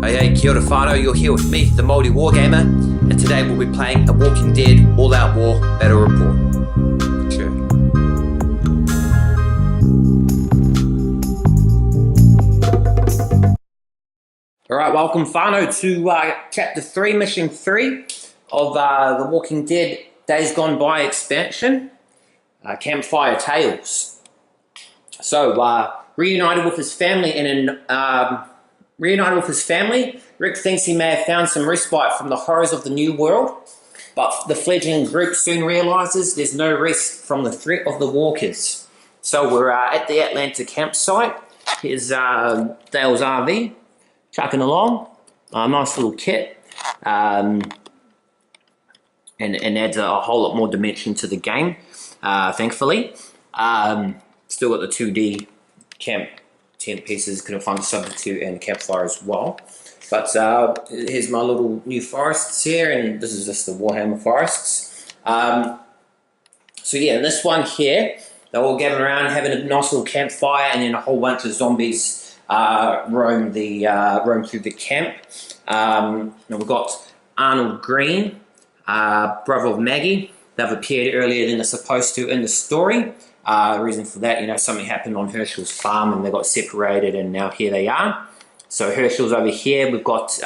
Hey, kia ora whanau, you're here with me, the Māori Wargamer, and today we'll be playing a Walking Dead All-Out War Battle Report. Chur. Alright, welcome whanau to Chapter 3, Mission 3 of the Walking Dead Days Gone By expansion, Campfire Tales. So, reunited with his family Rick thinks he may have found some respite from the horrors of the new world, but the fledgling group soon realises there's no rest from the threat of the walkers. So we're at the Atlanta campsite. Here's Dale's RV, chucking along. Nice little kit, and adds a whole lot more dimension to the game, thankfully. Still got the 2D camp tent pieces, couldn't find a substitute, and campfire as well. But here's my little new forests here, and this is just the Warhammer forests. So yeah, in this one here, they're all gathered around having a nice little campfire, and then a whole bunch of zombies roam through the camp. Now we've got Arnold Greene, brother of Maggie. They've appeared earlier than they're supposed to in the story. The reason for that, something happened on Herschel's farm and they got separated, and now here they are. So Herschel's over here. We've got,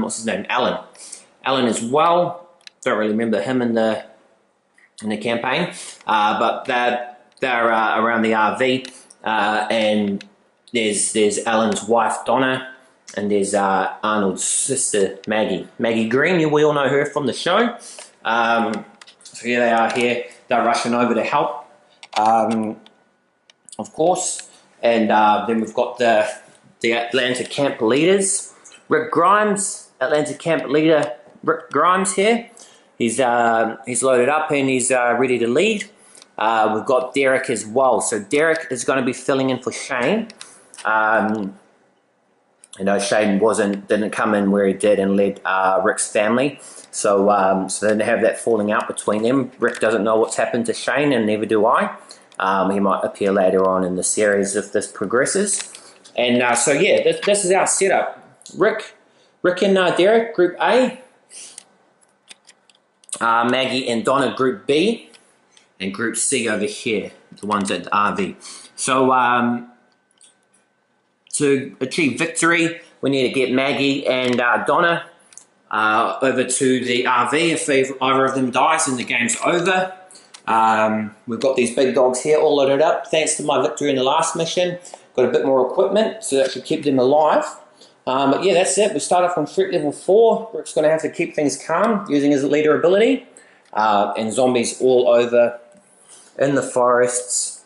what's his name? Alan. Alan as well. Don't really remember him in the campaign, but they're around the RV, and there's Alan's wife Donna, and there's Arnold's sister Maggie Greene. We all know her from the show. So here they are here. They're rushing over to help. Of course, and then we've got the Atlanta camp leaders. Rick Grimes, Atlanta camp leader Rick Grimes here. He's loaded up and he's ready to lead. We've got Derek as well. So Derek is going to be filling in for Shane. Shane didn't come in where he did and led Rick's family. So they didn't have that falling out between them. Rick doesn't know what's happened to Shane, and neither do I. He might appear later on in the series if this progresses. And so yeah, this is our setup. Rick and Derek, Group A. Maggie and Donna, Group B. And Group C over here, the ones at the RV. So to achieve victory, we need to get Maggie and Donna over to the RV. If either of them dies, then the game's over. We've got these big dogs here all loaded up. Thanks to my victory in the last mission, got a bit more equipment, so that should keep them alive. But yeah, that's it. We start off on threat level 4. Rick's going to have to keep things calm using his leader ability. And zombies all over in the forests,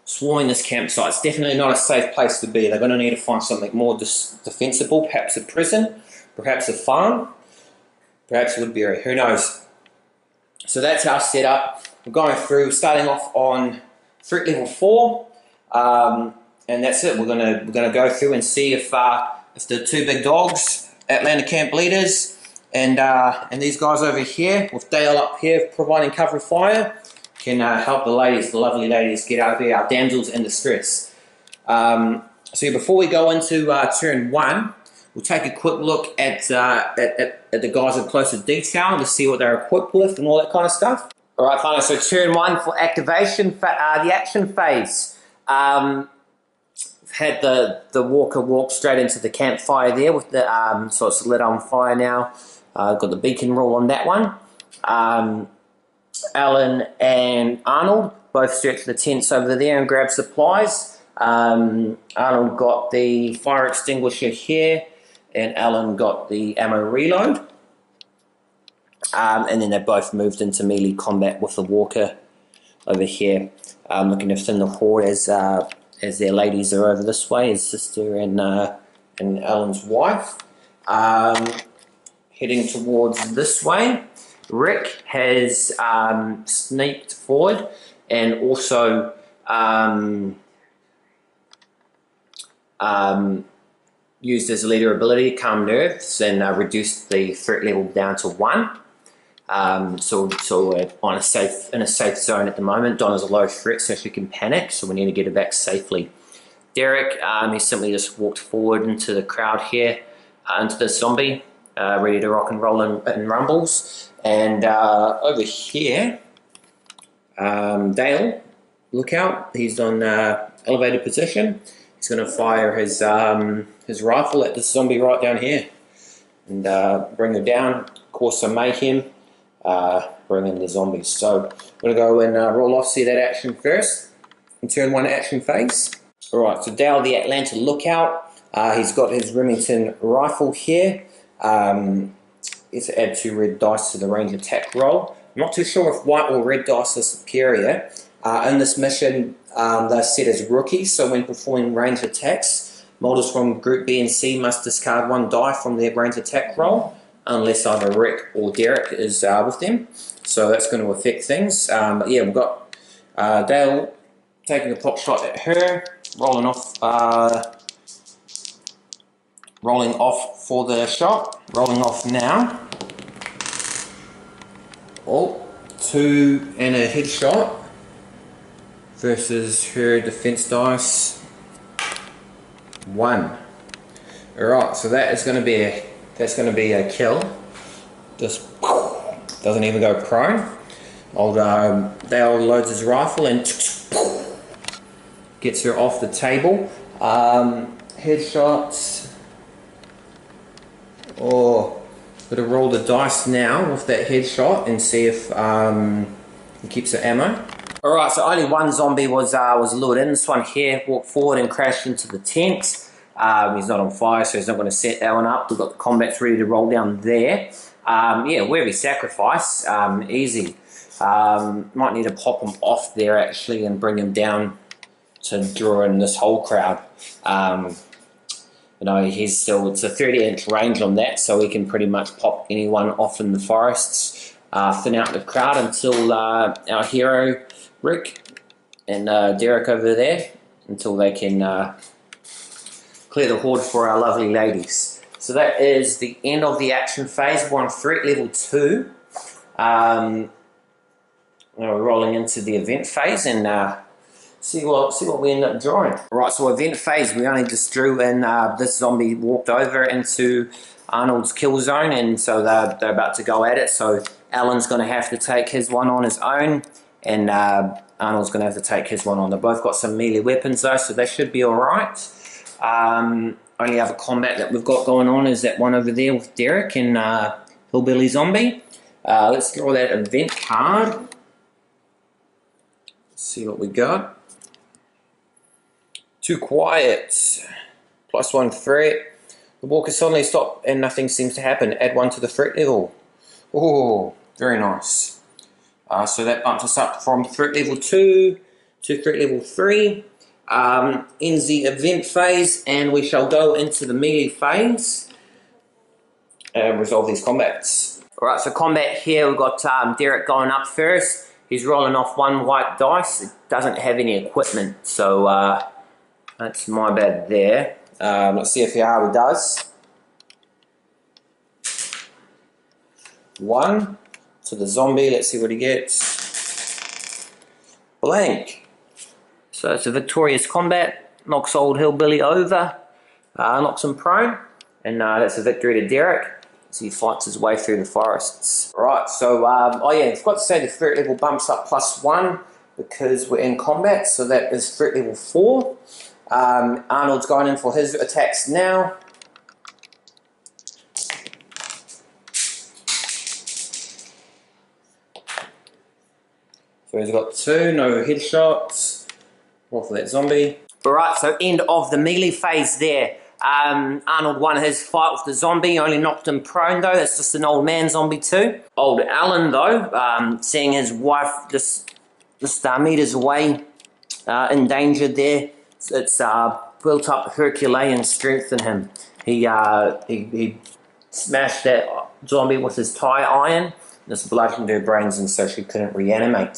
swarming this campsite. It's definitely not a safe place to be. They're going to need to find something more defensible, perhaps a prison, perhaps a farm, perhaps a woodbury, who knows. So that's our setup. We're going through, starting off on threat level 4, and that's it. We're gonna go through and see if the two big dogs, Atlanta camp leaders, and these guys over here, with Dale up here providing cover fire, can help the lovely ladies, get out of here, our damsels in distress. So yeah, before we go into turn 1, we'll take a quick look at the guys in closer detail to see what they're equipped with and all that kind of stuff. Alright, fine, so turn 1 for activation, the action phase. Had the walker walk straight into the campfire there with the so it's lit on fire now. Got the beacon rule on that one. Alan and Arnold both search the tents over there and grab supplies. Arnold got the fire extinguisher here, and Alan got the ammo reload. And then they both moved into melee combat with the walker over here, looking to thin the horde as their ladies are over this way, his sister and Alan's wife. Heading towards this way, Rick has sneaked forward and also used his leader ability, Calm Nerves, and reduced the threat level down to 1. So we're in a safe zone at the moment. Donna's a low threat, so she can panic, so we need to get her back safely. Derek, he simply just walked forward into the crowd here, into this zombie, ready to rock and roll in rumbles. And over here, Dale, look out, he's on elevated position. He's going to fire his rifle at this zombie right down here and bring him down, cause some mayhem, bring in the zombies. So I'm going to go and roll off, see that action first, in turn 1 action phase. Alright, so Dale the Atlanta lookout, he's got his Remington rifle here. It's add 2 red dice to the range attack roll. I'm not too sure if white or red dice are superior. In this mission, they're set as rookies, so when performing range attacks, models from Group B and C must discard 1 die from their range attack roll, unless either Rick or Derek is with them. So that's going to affect things. But yeah, we've got Dale taking a pot shot at her, rolling off for the shot, rolling off now. Oh, 2 and a headshot versus her defense dice 1. Alright, so that is going to be a kill. Just doesn't even go prone. Old Dale loads his rifle and gets her off the table. Headshots. Or gotta roll the dice now with that headshot and see if he keeps the ammo. Alright, so only 1 zombie was lured in. This one here walked forward and crashed into the tent. He's not on fire, so he's not going to set that one up. We've got the combats ready to roll down there. Yeah, where we sacrifice, easy. Might need to pop him off there actually and bring him down to draw in this whole crowd. You know, it's a 30-inch range on that, so we can pretty much pop anyone off in the forests, thin out the crowd until our hero Rick and Derek over there, until they can clear the horde for our lovely ladies. So that is the end of the action phase. We're on threat level 2. We're rolling into the event phase and see what we end up drawing. Right, so event phase, we only just drew in this zombie walked over into Arnold's kill zone, and so they're about to go at it. So Alan's going to have to take his one on his own, and Arnold's going to have to take his one on. They've both got some melee weapons though, so they should be alright. Only other combat that we've got going on is that one over there with Derek and Hillbilly Zombie. Let's draw that event card. Let's see what we got. Too quiet. +1 threat. The walker suddenly stopped and nothing seems to happen. Add 1 to the threat level. Oh, very nice. So that bumps us up from threat level 2 to threat level 3. Ends the event phase, and we shall go into the melee phase and resolve these combats. Alright, so combat here, we've got Derek going up first. He's rolling off 1 white dice. It doesn't have any equipment, so that's my bad there. Let's see if how he does. 1 to the zombie, let's see what he gets. Blank. So it's a victorious combat, knocks old Hillbilly over, knocks him prone, and that's a victory to Derek as he fights his way through the forests. Right, so, oh yeah, I forgot to say the threat level bumps up +1 because we're in combat, so that is threat level 4. Arnold's going in for his attacks now. So he's got 2, no headshots. Off that zombie. Alright, so end of the melee phase there. Arnold won his fight with the zombie, only knocked him prone though. That's just an old man zombie too. Old Alan though, seeing his wife just meters away, endangered there. It's built up Herculean strength in him. He smashed that zombie with his tie iron. Just bludgeoned her brains, and so she couldn't reanimate.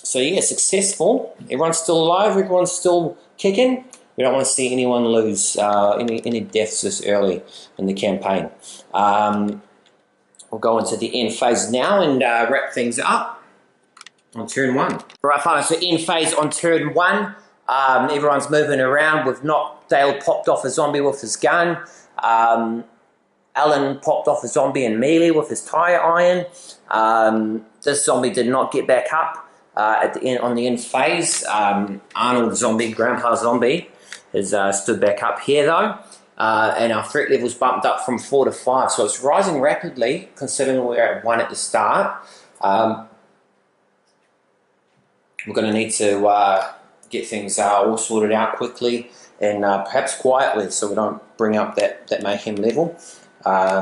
So yeah, successful. Everyone's still alive. Everyone's still kicking. We don't want to see anyone lose any deaths this early in the campaign. We'll go into the end phase now and wrap things up on turn 1. Right, fine. So end phase on turn 1. Everyone's moving around. We've knocked, Dale popped off a zombie with his gun. Alan popped off a zombie in melee with his tire iron. This zombie did not get back up at the end, on the end phase. Arnold zombie, Grandpa zombie, has stood back up here though. And our threat level's bumped up from 4 to 5, so it's rising rapidly considering we were at 1 at the start. We're going to need to get things all sorted out quickly and perhaps quietly so we don't bring up that mayhem level.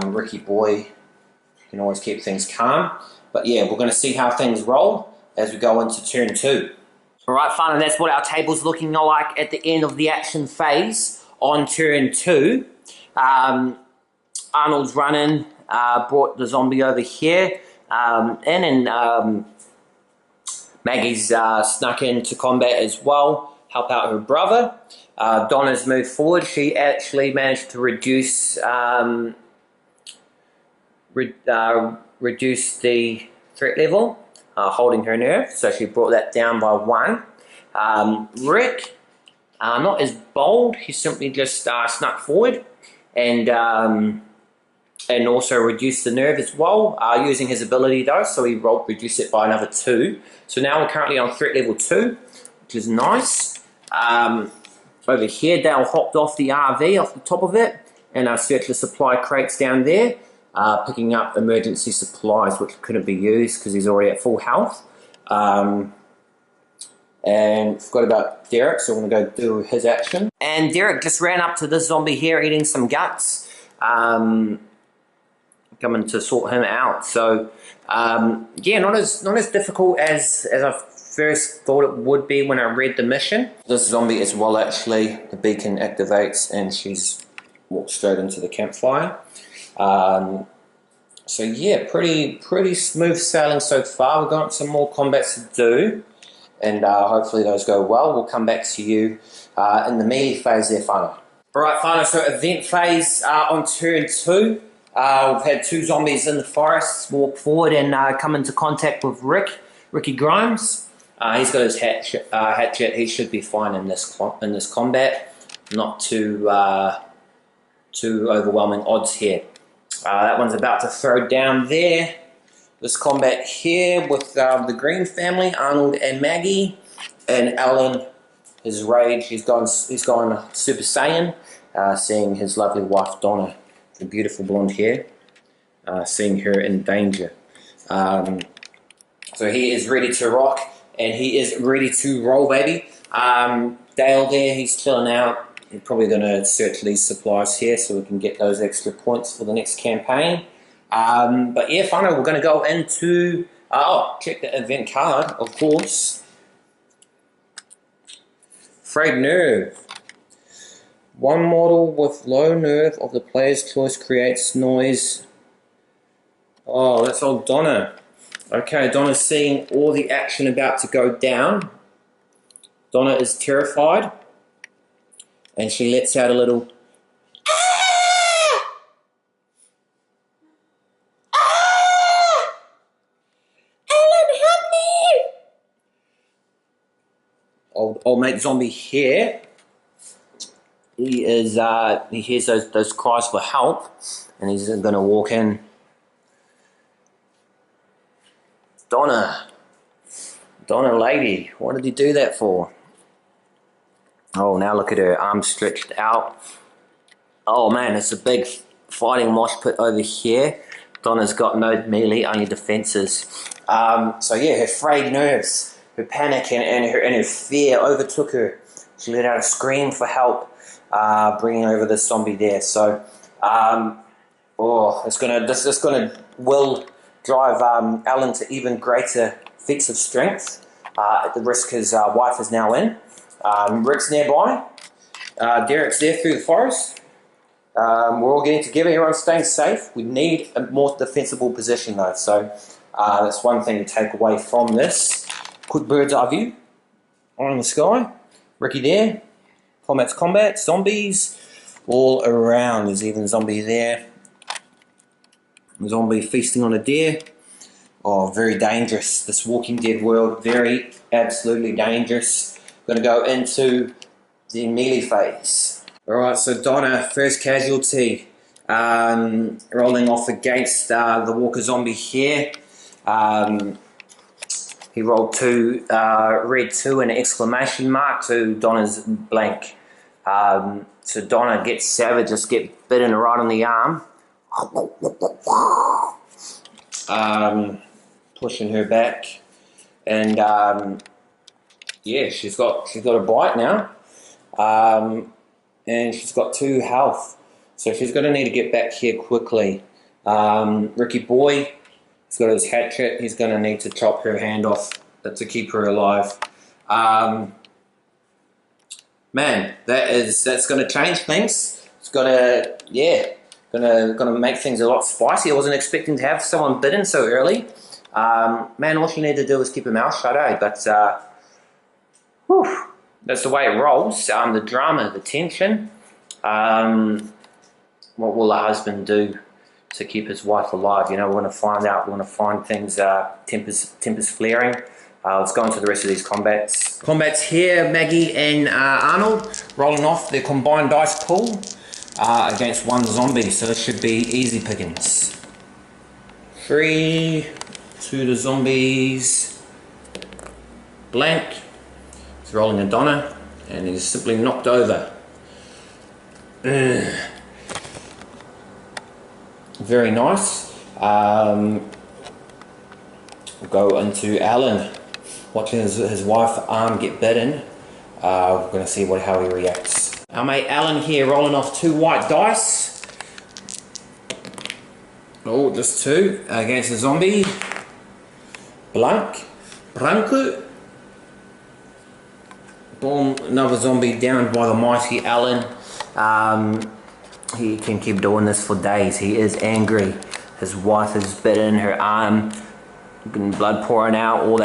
Ricky boy can always keep things calm. But yeah, we're going to see how things roll as we go into turn 2. Alright, fun, and that's what our table's looking like at the end of the action phase on turn 2. Arnold's running, brought the zombie over here, and Maggie's snuck into combat as well, help out her brother. Donna's moved forward. She actually managed to reduce the threat level, holding her nerve, so she brought that down by 1. Rick, not as bold, he simply just snuck forward and also reduced the nerve as well, using his ability though, so he reduced it by another 2. So now we're currently on threat level 2, which is nice. Over here, Dale hopped off the RV, off the top of it, and searched the supply crates down there, picking up emergency supplies which couldn't be used because he's already at full health. And forgot about Derek, so we're going to go do his action. And Derek just ran up to this zombie here eating some guts, coming to sort him out. So yeah, not as difficult as I first thought it would be when I read the mission. This zombie as well, actually, the beacon activates and she's walked straight into the campfire. So yeah, pretty smooth sailing so far. We've got some more combats to do, and hopefully those go well. We'll come back to you in the melee phase there, whanau. Alright, whanau, so event phase on turn 2. We've had 2 zombies in the forest walk forward and come into contact with Ricky Grimes. He's got his hatchet. He should be fine in this combat. Not too overwhelming odds here. That one's about to throw down there. This combat here with the Greene family, Arnold and Maggie, and Alan, his rage. He's gone Super Saiyan, seeing his lovely wife Donna, the beautiful blonde hair, seeing her in danger. So he is ready to rock, and he is ready to roll, baby. Dale there, he's chilling out. He's probably going to search these supplies here so we can get those extra points for the next campaign. But yeah, whanau, we're going to go into... check the event card, of course. Frayed nerve. One model with low nerve of the player's choice creates noise. Oh, that's old Donna. Okay, Donna's seeing all the action about to go down. Donna is terrified. And she lets out a little... Alan, help me! Old mate zombie here. He hears those cries for help, and he's going to walk in. Donna lady, what did he do that for? Oh, now look at her, arms stretched out. Oh man, it's a big fighting mosh pit over here. Donna's got no melee, only defenses. So yeah, her frayed nerves, her panic and her fear overtook her. She let out a scream for help, bringing over the zombie there. So, this will drive Alan to even greater feats of strength. At the risk his wife is now in. Rick's nearby. Derek's there through the forest. We're all getting together. Everyone's staying safe. We need a more defensible position though. So that's one thing to take away from this. Quick bird's eye view. Eye in the sky. Ricky there. Combat's combat. Zombies all around. There's even a zombie there. A zombie feasting on a deer. Oh, very dangerous. This Walking Dead world, very absolutely dangerous. We're going to go into the melee phase. Alright, so Donna, first casualty. Rolling off against the Walker Zombie here. He rolled 2, red 2 and an exclamation mark to Donna's blank. So Donna gets savage, just get bitten right on the arm. Pushing her back, and yeah, she's got a bite now, and she's got 2 health, so she's going to need to get back here quickly. Ricky Boy, he's got his hatchet. He's going to need to chop her hand off to keep her alive. Man, that's going to change things. It's gonna make things a lot spicy. I wasn't expecting to have someone bitten so early. Man, all you need to do is keep your mouth shut, eh? But whew, that's the way it rolls. The drama, the tension. What will the husband do to keep his wife alive? You know, we're going to find out. We're going to find things. Tempers flaring. Let's go into the rest of these combats. Combats here, Maggie and Arnold rolling off their combined dice pool against 1 zombie, so this should be easy pickings. 3 to the zombies. Blank. He's rolling a Donna, and he's simply knocked over. Very nice. We'll go into Alan. Watching his wife's arm get bitten. We're going to see how he reacts. Our mate Alan here rolling off 2 white dice. Oh, just 2 against the zombie. Branco. Boom, another zombie downed by the mighty Alan. He can keep doing this for days. He is angry. His wife is bitten, her arm, blood pouring out, all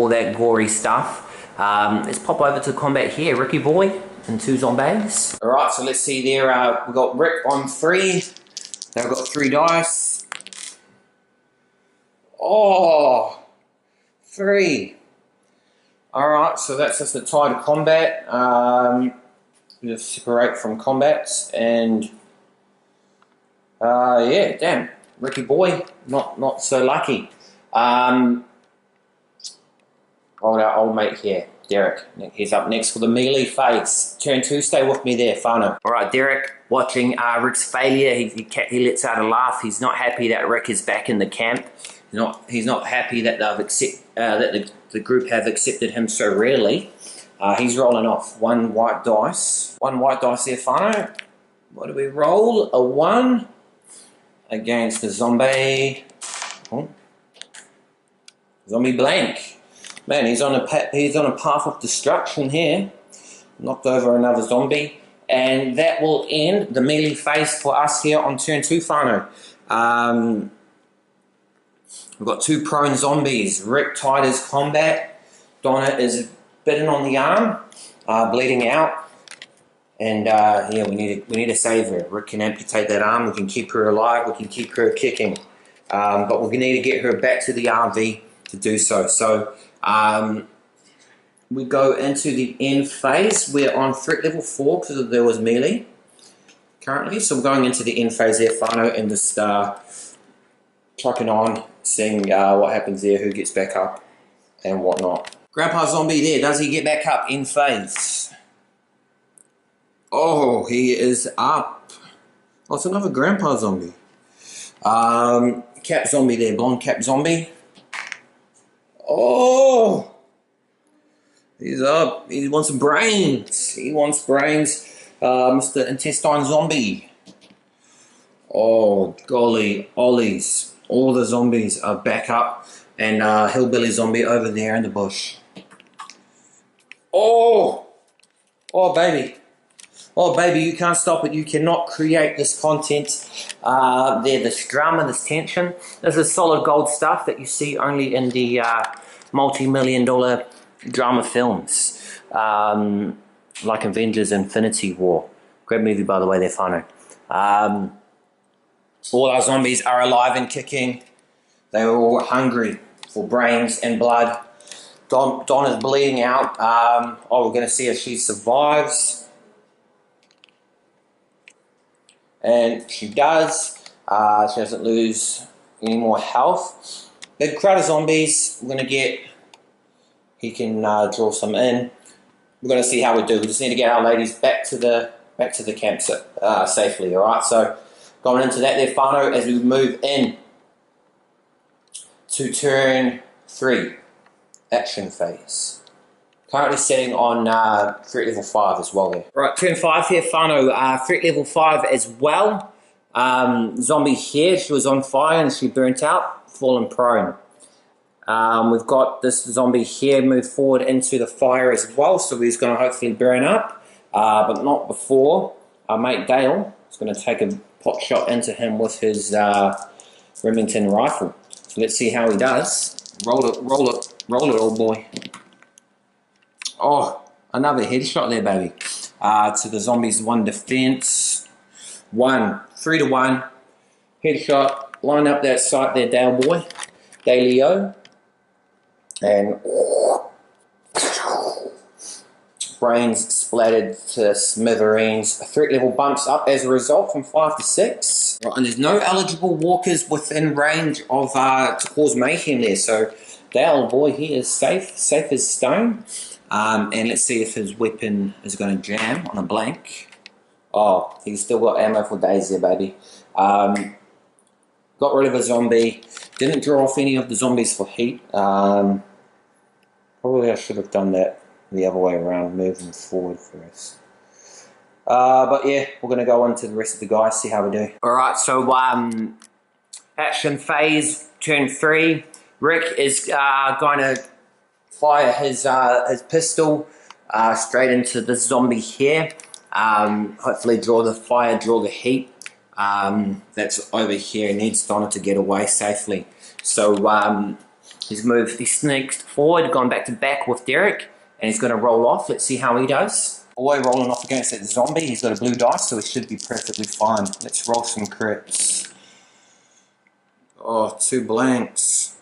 that gory stuff. Let's pop over to combat here. Ricky Boy and 2 zombies. Alright, so let's see there. We've got Rick on 3. They've got 3 dice. Oh, 3. Alright, so that's just a tie to combat. We just separate from combats, and yeah, damn, Ricky Boy, not so lucky. Our old mate here, Derek, he's up next for the melee phase. Turn 2, stay with me there, whanau. Alright, Derek, watching Rick's failure, he lets out a laugh. He's not happy that Rick is back in the camp. He's not happy that the group have accepted him so rarely. He's rolling off 1 white dice. 1 white dice there, whanau. What do we roll? A 1 against the zombie. Oh. Zombie blank. Man, he's on a path of destruction here. Knocked over another zombie, and that will end the melee phase for us here on turn 2, whanau. We've got 2 prone zombies. Rick tied his combat. Donna is bitten on the arm, bleeding out, and yeah, we need to save her. Rick can amputate that arm. We can keep her alive. We can keep her kicking, but we need to get her back to the RV to do so. So we go into the end phase. We're on threat level 4 because there was melee currently. So I'm going into the end phase there, whanau, and just trucking on, seeing what happens there, who gets back up, and whatnot. Grandpa zombie there, does he get back up in phase? Oh, he is up. Oh, it's another grandpa zombie. Cap zombie there, blonde cap zombie. Oh, he's up. He wants brains. He wants brains. Mr. Intestine zombie. Oh, golly, ollies. All the zombies are back up, and hillbilly zombie over there in the bush. Oh, oh baby. Oh baby, you can't stop it. You cannot create this content. This drama, this tension. This is solid gold stuff that you see only in the multi-million-dollar drama films, like Avengers: Infinity War. Great movie, by the way, there, whanau. All our zombies are alive and kicking. They were all hungry for brains and blood. Donna's bleeding out. Oh, we're going to see if she survives. And she does. She doesn't lose any more health. Big crowd of zombies. We're going to get... He can draw some in. We're going to see how we do. We just need to get our ladies back to the campsite safely, alright? So, going into that there, whanau, as we move in to turn 3, action phase. Currently setting on threat level 5 as well there. Right, turn 5 here, whanau, threat level 5 as well. Zombie here, she was on fire and she burnt out, fallen prone. We've got this zombie here move forward into the fire as well, so he's going to hopefully burn up, but not before our mate Dale is going to take a pot shot into him with his Remington rifle. So let's see how he does. Roll it, old boy. Oh, another headshot there, baby. To the zombies, 1 defense. 3 to 1. Headshot. Line up that sight there, Dale boy. Daleo. And brains splattered to smithereens. Threat level bumps up as a result from 5 to 6. Right, and there's no eligible walkers within range of to cause mayhem there. So Dale boy, he is safe as stone. And let's see if his weapon is going to jam on a blank. Oh, he's still got ammo for days there, baby. Got rid of a zombie. Didn't draw off any of the zombies for heat. Probably I should have done that the other way around, moving forward first. But yeah, we're going to go on to the rest of the guys, see how we do. Alright, so action phase, turn 3. Rick is going to fire his pistol straight into the zombie here. Hopefully draw the fire, draw the heat. That's over here. He needs Donna to get away safely. So he's sneaked forward, gone back to back with Derek, and he's going to roll off. Let's see how he does. Boy, rolling off against that zombie. He's got a blue dice, so he should be perfectly fine. Let's roll some crits. Oh, 2 blanks.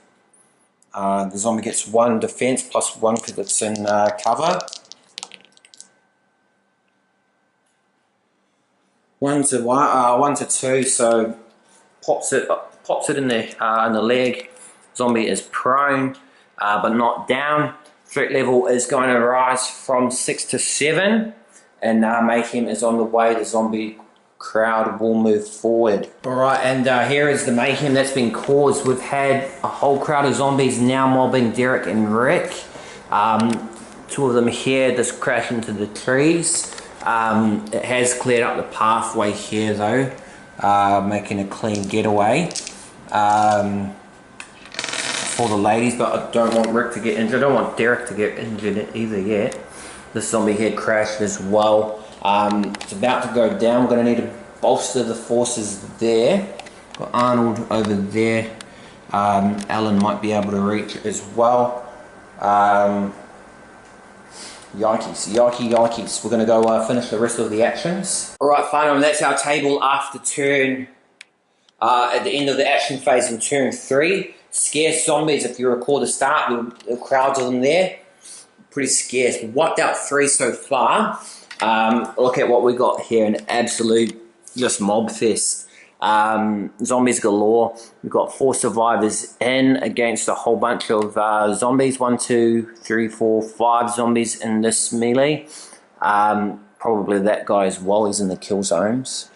The zombie gets 1 defense plus 1 because it's in cover. 1 to 2, so pops it in the leg. Zombie is prone, but not down. Threat level is going to rise from 6 to 7, and mayhem is on the way. The zombie crowd will move forward. Alright, and here is the mayhem that's been caused. We've had a whole crowd of zombies now mobbing Derek and Rick. 2 of them here just crash into the trees. It has cleared up the pathway here though, making a clean getaway for the ladies, but I don't want Rick to get injured. I don't want Derek to get injured either yet. This zombie here crashed as well. It's about to go down. We're going to need to bolster the forces there. Got Arnold over there. Alan might be able to reach as well. Yikes. We're going to go finish the rest of the actions. Alright, whanau, and that's our table after turn, at the end of the action phase in turn 3. Scarce zombies, if you recall the start, the crowds of them there. Pretty scarce. We've wiped out 3 so far. Look at what we got here, an absolute just mob fest. Zombies galore. We've got 4 survivors in against a whole bunch of zombies. 1, 2, 3, 4, 5 zombies in this melee. Probably that guy as well, he's in the kill zones.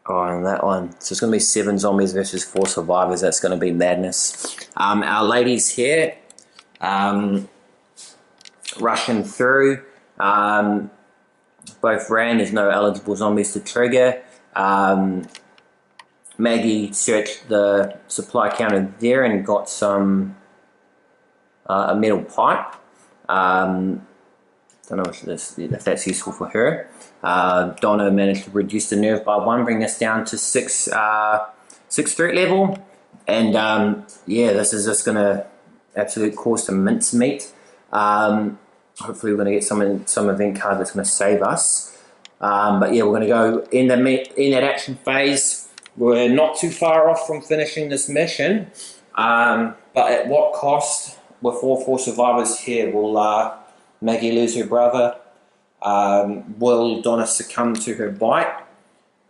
Oh, and that one. So it's going to be 7 zombies versus 4 survivors. That's going to be madness. Our ladies here, rushing through. Both ran. There's no eligible zombies to trigger. Maggie searched the supply counter there and got some a metal pipe. Don't know if that's useful for her. Donna managed to reduce the nerve by 1, bring this down to 6 threat level. And yeah, this is just going to absolute cause some mincemeat. Hopefully we're going to get some event card that's going to save us. But yeah, we're going to go in that action phase. We're not too far off from finishing this mission. But at what cost? With all 4 survivors here, will Maggie lose her brother? Will Donna succumb to her bite?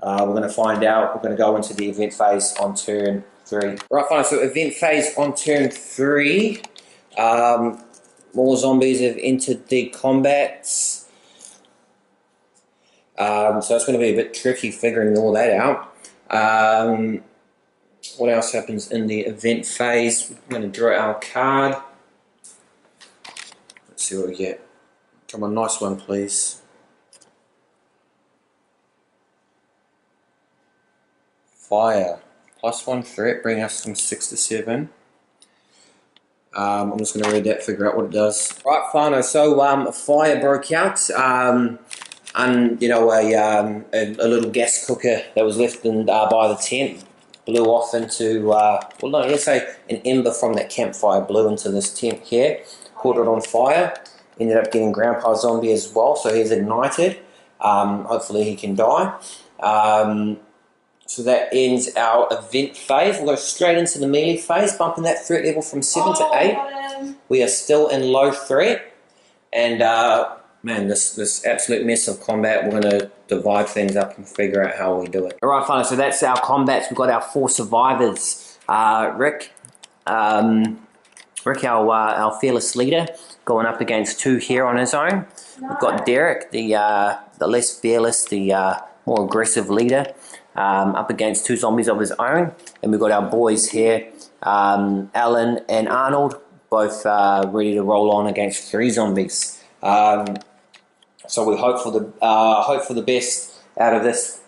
We're going to find out. We're going to go into the event phase on turn 3. Right, fine. So event phase on turn 3. More zombies have entered the combats. So it's going to be a bit tricky figuring all that out. What else happens in the event phase? We're going to draw our card. Let's see what we get. Come on, nice one, please. Fire. +1 threat, bring us from 6 to 7. I'm just going to read that, figure out what it does. Right, whanau. So a fire broke out, and you know a little gas cooker that was left in, by the tent blew off into well, no, let's say an ember from that campfire blew into this tent here, caught it on fire. Ended up getting Grandpa Zombie as well, so he's ignited. Hopefully he can die. So that ends our event phase. We'll go straight into the melee phase, bumping that threat level from 7 to 8. We are still in low threat. And man, this absolute mess of combat, we're going to divide things up and figure out how we do it. Alright, fine, so that's our combats. We've got our 4 survivors. Rick, our fearless leader, going up against 2 here on his own. We've got Derek, the less fearless, the more aggressive leader, up against 2 zombies of his own. And we've got our boys here, Alan and Arnold, both ready to roll on against 3 zombies. So we hope for the best out of this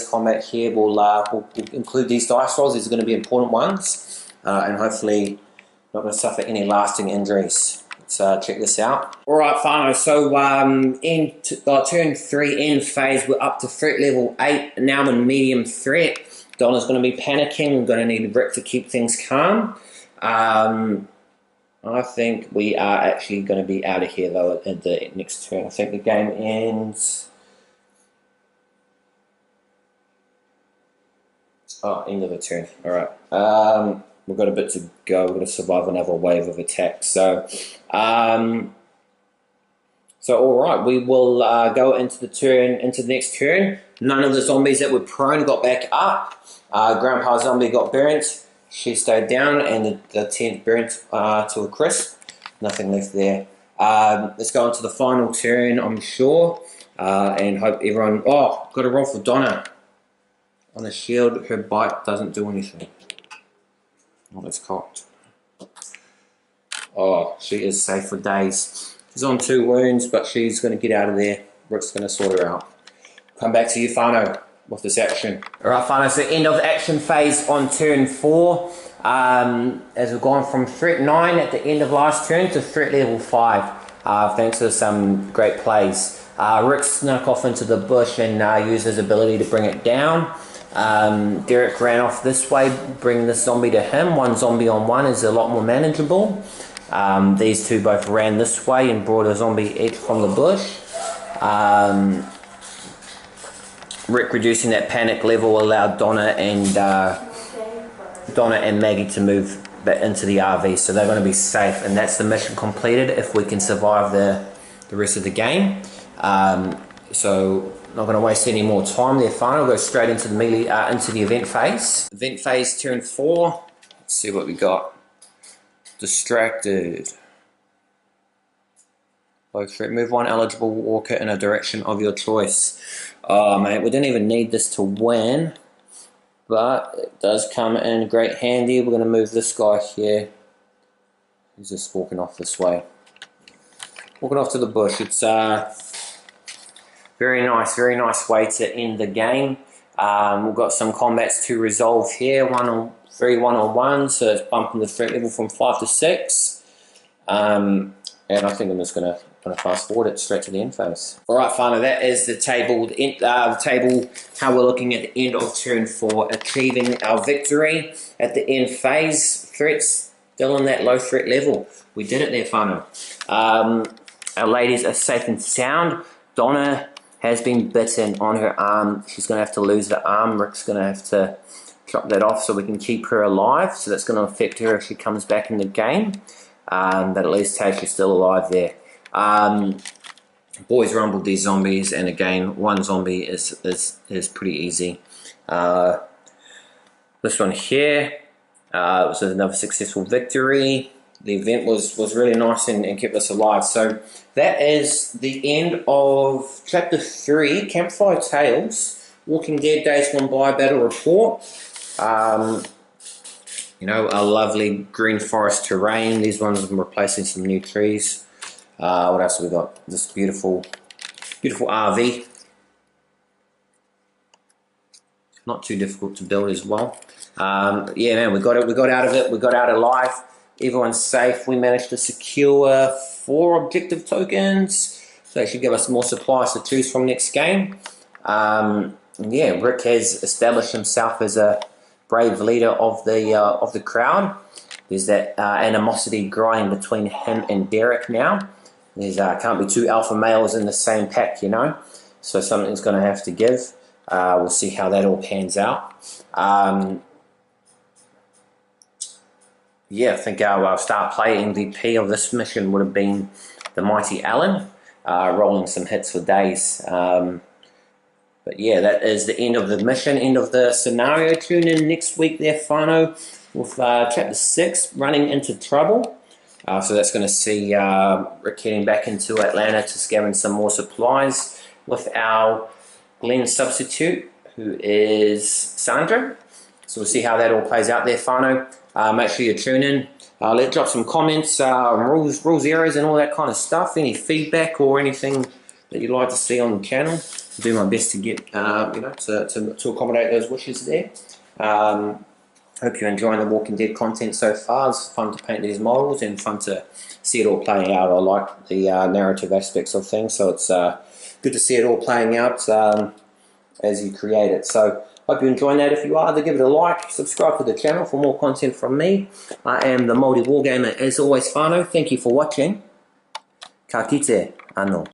combat here. We'll include these dice rolls. These are going to be important ones, and hopefully not going to suffer any lasting injuries. Let's check this out. Alright, whanau, so in turn 3 end phase, we're up to threat level 8, now in medium threat. Donna's going to be panicking. We're going to need Rick to keep things calm. I think we are actually going to be out of here though at the next turn. I think the game ends... Oh, end of the turn. Alright. We've got a bit to go. We're going to survive another wave of attacks. So alright, we will go into the next turn. None of the zombies that were prone got back up. Grandpa Zombie got burnt. She stayed down, and the tent burnt to a crisp. Nothing left there. Let's go into the final turn, I'm sure, and hope everyone... Oh, got a roll for Donna. On the shield, her bite doesn't do anything. Oh, that's cocked. Oh, she is safe for days. She's on 2 wounds, but she's going to get out of there. Rick's going to sort her out. Come back to you, whanau, with this action. Alright, whanau, so end of action phase on turn 4. As we've gone from threat 9 at the end of last turn to threat level 5. Thanks to some great plays. Rick snuck off into the bush and used his ability to bring it down. Derek ran off this way, bring this zombie to him. 1 zombie on 1 is a lot more manageable. These 2 both ran this way and brought a zombie each from the bush. Rick reducing that panic level allowed Donna and Maggie to move back into the RV, so they're going to be safe, and that's the mission completed if we can survive the rest of the game. So not going to waste any more time there, whanau. We'll go straight into the melee, into the event phase. Event phase turn 4. Let's see what we got. Distracted. Low threat. Move 1 eligible walker in a direction of your choice. Oh mate, we didn't even need this to win, but it does come in great handy. We're going to move this guy here. He's just walking off this way. Walking off to the bush. It's very nice way to end the game. We've got some combats to resolve here. 1 on 3 1-on-1, so it's bumping the threat level from 5 to 6. And I think I'm just going to fast forward it straight to the end phase. Alright, whanau, that is the table, how we're looking at the end of turn 4, achieving our victory at the end phase. Threats still in that low threat level. We did it there, whanau. Our ladies are safe and sound. Donna has been bitten on her arm. She's going to have to lose the arm. Rick's going to have to chop that off so we can keep her alive. So that's going to affect her if she comes back in the game. But at least Tasha's still alive there. Boys rumbled these zombies, and again, one zombie is pretty easy. This one here was another successful victory. The event was really nice and kept us alive. So that is the end of Chapter 3, Campfire Tales, Walking Dead Days Gone By Battle Report. You know, a lovely green forest terrain. These ones I'm replacing some new trees. What else have we got? This beautiful RV. Not too difficult to build as well. Yeah, man, we got out of it. We got out alive. Everyone's safe. We managed to secure 4 objective tokens, so they should give us more supplies to choose from next game. Yeah, Rick has established himself as a brave leader of the crowd. There's that animosity growing between him and Derek now. There's can't be 2 alpha males in the same pack, you know. So something's going to have to give. We'll see how that all pans out. Yeah, I think our star player MVP of this mission would have been the mighty Alan, rolling some hits for days. But yeah, that is the end of the mission, end of the scenario. Tune in next week there, whanau, with Chapter 6, Running into Trouble. So that's going to see Rick heading back into Atlanta to scavenge some more supplies with our Glenn substitute, who is Sandra. So we'll see how that all plays out there, whanau. Make sure you tune in. Drop some comments, rules, errors, and all that kind of stuff. Any feedback or anything that you'd like to see on the channel, I'll do my best to get, you know, to accommodate those wishes there. Hope you're enjoying the Walking Dead content so far. It's fun to paint these models and fun to see it all playing out. I like the narrative aspects of things, so it's good to see it all playing out as you create it. So hope you're enjoying that. If you are, then give it a like, subscribe to the channel for more content from me. I am the Maori Wargamer as always, whanau. Thank you for watching. Ka kite, anō.